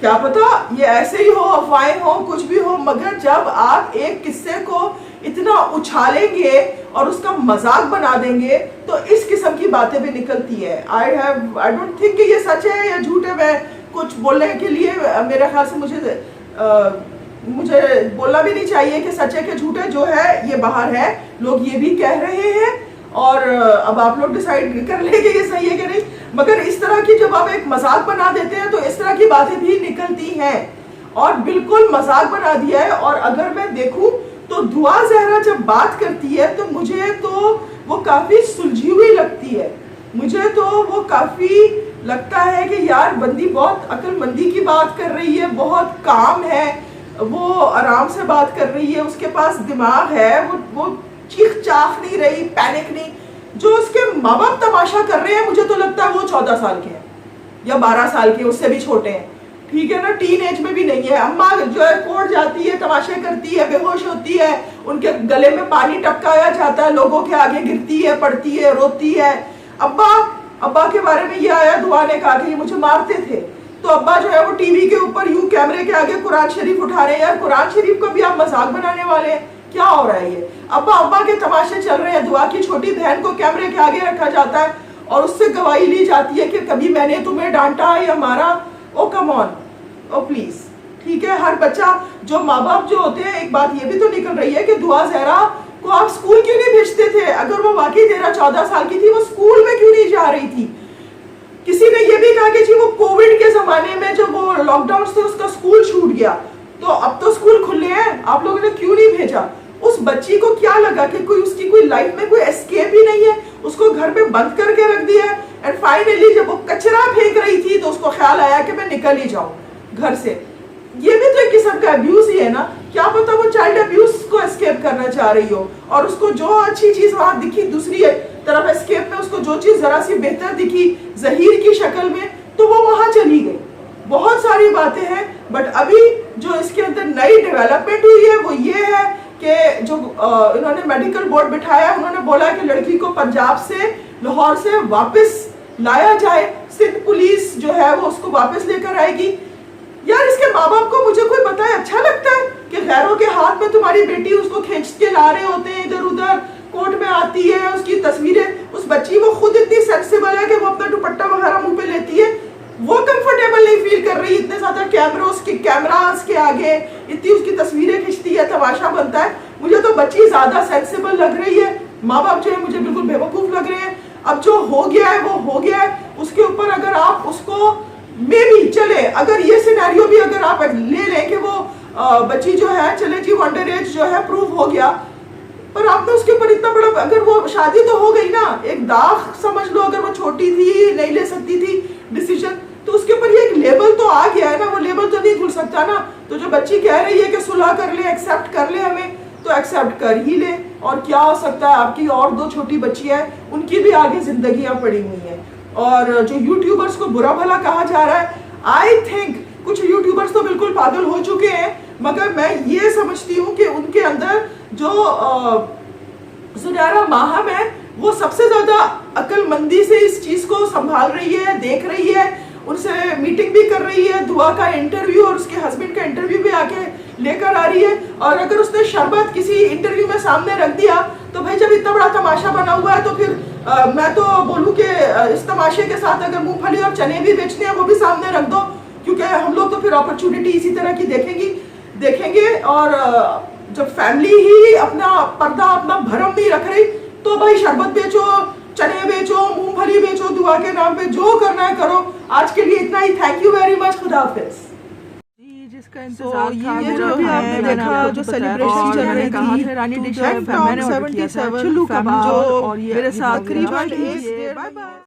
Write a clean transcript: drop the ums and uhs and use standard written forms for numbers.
کیا پتا یہ ایسے ہی ہو, افواہیں ہو, کچھ بھی ہو, مگر جب آپ ایک قصے کو اتنا اچھالیں گے اور اس کا مذاق بنا دیں گے تو اس قسم کی باتیں بھی نکلتی ہے. I don't think کہ یہ سچ ہے یا جھوٹ ہے. میں کچھ بولنے کے لیے میرے خیال سے مجھے بولنا بھی نہیں چاہیے کہ سچ ہے کہ جھوٹ ہے. جو ہے یہ باہر ہے, لوگ یہ بھی کہہ رہے ہیں اور اب آپ لوگ ڈیسائیڈ کر لیں کہ یہ صحیح ہے کہ نہیں. مگر اس طرح کی جب آپ ایک مذاق بنا دیتے ہیں تو اس طرح کی باتیں بھی نکلتی ہیں, اور بالکل مذاق بنا دیا ہے. اور اگر میں دیکھوں تو دعا زہرا جب بات کرتی ہے تو مجھے تو وہ کافی سلجھی ہوئی لگتی ہے. مجھے تو وہ کافی لگتا ہے کہ یار بندی بہت عقل مندی کی بات کر رہی ہے, بہت کام ہے, وہ آرام سے بات کر رہی ہے, اس کے پاس دماغ ہے, وہ چیخ چاخ نہیں رہی, پینک نہیں. جو اس کے ماں باپ تماشا کر رہے ہیں مجھے تو لگتا ہے وہ 14 سال کے ہیں یا 12 سال کے, اس سے بھی چھوٹے ہیں. ٹھیک ہے نا, ٹین ایج میں بھی نہیں ہے. اماں جو ہے کوڑ جاتی ہے, تماشے کرتی ہے, بے ہوش ہوتی ہے, ان کے گلے میں پانی ٹپکایا جاتا ہے, لوگوں کے آگے گرتی ہے, پڑتی ہے, روتی ہے. ابا کے بارے میں یہ آیا, دعا نے کہا کہ یہ مجھے مارتے تھے, تو ابا جو ہے وہ ٹی وی کے اوپر یوں کیمرے کے آگے قرآن شریف اٹھا رہے ہیں. یار قرآن شریف کو بھی آپ مذاق بنانے والے ہیں, کیا ہو رہا ہے یہ؟ ابا کے تماشے چل رہے ہیں. دعا کی چھوٹی بہن کو کیمرے کے آگے رکھا جاتا ہے اور اس سے گواہی لی جاتی ہے کہ کبھی میں نے تمہیں ڈانٹا یا مارا. او کم آن, او پلیز. ٹھیک ہے, ہر بچہ جو ماں باپ جو ہوتے ہیں, ایک بات یہ بھی تو نکل رہی ہے کہ دعا زہرا کو آپ اسکول کیوں نہیں بھیجتے تھے؟ اگر وہ واقعی 13-14 سال کی تھی, وہ اسکول میں کیوں نہیں جا رہی تھی؟ کسی نے یہ بھی کہا کہ جی وہ کووڈ کے زمانے میں جب وہ لاک ڈاؤن سے اس کا اسکول چھوٹ گیا, تو اب تو اسکول کھلے ہیں, آپ لوگوں نے کیوں نہیں بھیجا؟ اس بچی کو کیا لگا کہ کوئی اس کی کوئی لائف میں کوئی اسکیپ ہی نہیں ہے, اس کو گھر میں بند کر کے رکھ دیا ہے. اینڈ فائنلی جب وہ کچرا پھینک رہی تھی تو اس کو خیال آیا کہ میں نکل ہی جاؤں گھر سے. یہ بھی تو ایک قسم کا ابیوز ہی ہے نا. کیا پتا وہ چائلڈ ابیوز کو اسکیپ کرنا چاہ رہی ہو, اور اس کو جو اچھی چیز وہاں دکھی دوسری طرف اسکیپ میں اس کو جو چیز ذرا سی بہتر دکھی زہیر کی شکل میں, تو وہ وہاں چلی گئی. بہت ساری باتیں ہیں, بٹ ابھی جو اس کے اندر نئی ڈیولپمنٹ ہوئی ہے وہ یہ ہے کہ جو انہوں نے میڈیکل بورڈ بٹھایا, انہوں نے بولا کہ لڑکی کو پنجاب سے, لاہور سے واپس لایا جائے. سندھ پولیس جو ہے وہ اس کو واپس لے کر آئے گی. یار اس کے ماں باپ کو مجھے کوئی بتائے, اچھا لگتا ہے کہ غیروں کے ہاتھ میں تمہاری بیٹی اس کو کھینچ کے لا رہے ہوتے ہیں ادھر ادھر, کوٹ میں آتی ہے, اس کی تصویریں, اس بچی وہ خود اتنی سینسیبل ہے کہ وہ اپنا دوپٹہ وغیرہ منہ پہ لیتی ہے, وہ کمفرٹیبل نہیں فیل کر رہی اتنے زیادہ کیمراز کے آگے, اتنی اس کی تصویریں کھینچتی ہے, تماشا بنتا ہے. مجھے تو بچی زیادہ سینسیبل لگ رہی ہے, ماں باپ جو ہے مجھے بالکل بے وقوف لگ رہے ہیں. اب جو ہو گیا ہے وہ ہو گیا ہے, اس کے اوپر اگر آپ اس کو میں بھی چلے, اگر یہ سینیریو بھی اگر آپ لے لیں کہ وہ بچی جو ہے چلے جی ونڈر ایج جو ہے پروف ہو گیا, پر آپ نے اس کے اوپر اتنا بڑا, اگر وہ شادی تو ہو گئی نا, ایک داغ سمجھ لو, اگر وہ چھوٹی تھی نہیں لے سکتی تھی ڈیسیژن, تو اس کے اوپر یہ ایک لیبل تو آ گیا ہے نا, وہ لیبل تو نہیں دھل سکتا نا. تو جو بچی کہہ رہی ہے کہ صلح کر لے, ایکسیپٹ کر لے ہمیں, تو ایکسیپٹ کر ہی لے. اور کیا ہو سکتا ہے, آپ کی اور 2 چھوٹی بچیاں ہیں, ان کی بھی آگے زندگیاں پڑی ہوئی ہیں. اور جو یوٹیوبرز کو برا بھلا کہا جا رہا ہے, آئی تھنک کچھ یوٹیوبرز تو بالکل پاگل ہو چکے ہیں, مگر میں یہ سمجھتی ہوں کہ ان کے اندر جو سنہرا ماہم ہے وہ سب سے زیادہ عقل مندی سے اس چیز کو سنبھال رہی ہے, دیکھ رہی ہے, ان سے میٹنگ بھی کر رہی ہے, دعا کا انٹرویو اور اس کے ہسبینڈ کا انٹرویو بھی آ کے لے کر آ رہی ہے. اور اگر اس نے شربت کسی انٹرویو میں سامنے رکھ دیا تو بھائی جب اتنا بڑا تماشا بنا ہوا ہے تو پھر میں تو بولوں کہ اس تماشے کے ساتھ اگر مونگ پھلی اور چنے بھی بیچنے ہیں وہ بھی سامنے رکھ دو, کیونکہ ہم لوگ تو پھر اپرچونٹی اسی طرح کی دیکھیں گے. اور جب فیملی ہی اپنا پردہ, اپنا بھرم نہیں رکھ رہی, تو بھائی شربت بیچو, چنے بیچو, مونگ پھلی بیچو, دعا کے نام پہ جو کرنا ہے کرو. آج کے لیے اتنا ہی. Thank you very much. خدا حافظ. جس کا انتظار تھا, یہ جو بھی آپ نے دیکھا جو سیلیبریشن چل رہی تھی, رانی ڈش میں نے 77 چلو کباب اور یہ میرے ساتھ تقریباً 1